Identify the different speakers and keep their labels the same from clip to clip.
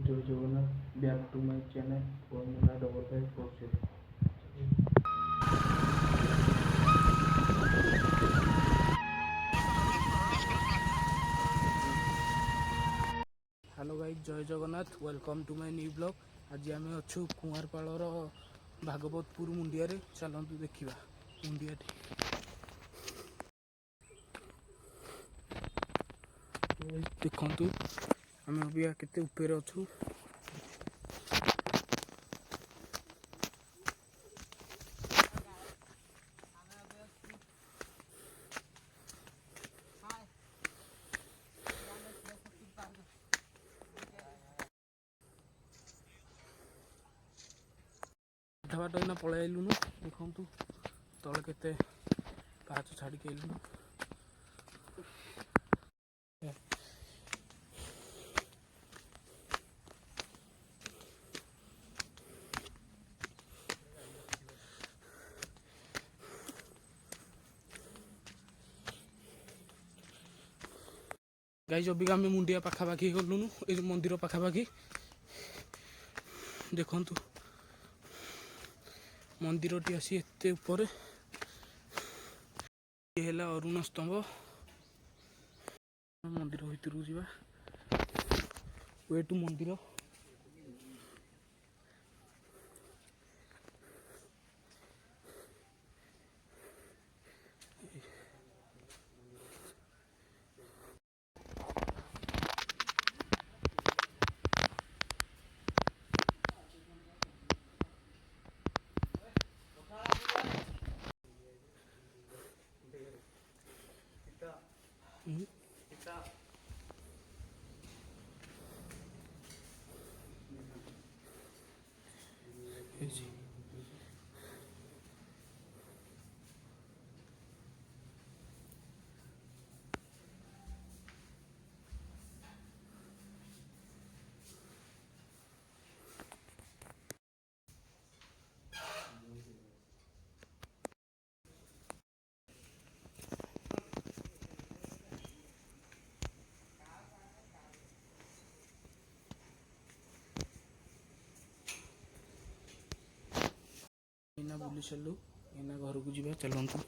Speaker 1: जय Jagannath back to my channel formula 5547। Hello guys, जय Jagannath, welcome to my new blog. आज आम अच्छु कुआरपाड़र भागवतपुर मुंडिया। चलतु देखा मुंडिया देखु आम अभी केते ऊपर अच्छु। बाट इना पलि आइलुनु। देखु तले केते पाच छाड़ी आइलुनु। गाइस अभी आम मुंडिया पाखापाखि गलुनु। ये मंदिर पाखापाखि देखु मंदिर टी आसी एते ऊपर है अरुण स्तंभ। मंदिर भीतर जा वे टू मंदिर इना बुली सारू। इना घर को जा चलतु।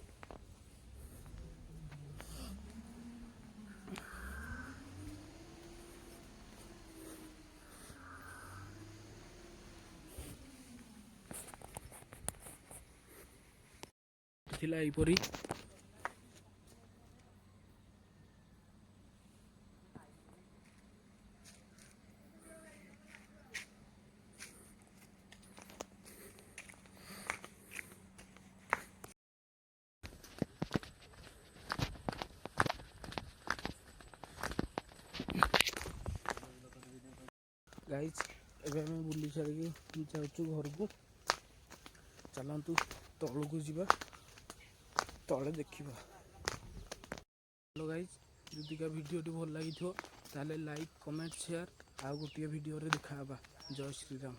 Speaker 1: यहीपरी गाइज एवं आम बुली सारिकी जाऊँ घर को। चलतु तल को जा तले देखा। हेलो गाइज, जदिका वीडियो भल लगी लाइक कमेंट शेयर आ गोटे वीडियो देखा। जय श्री राम।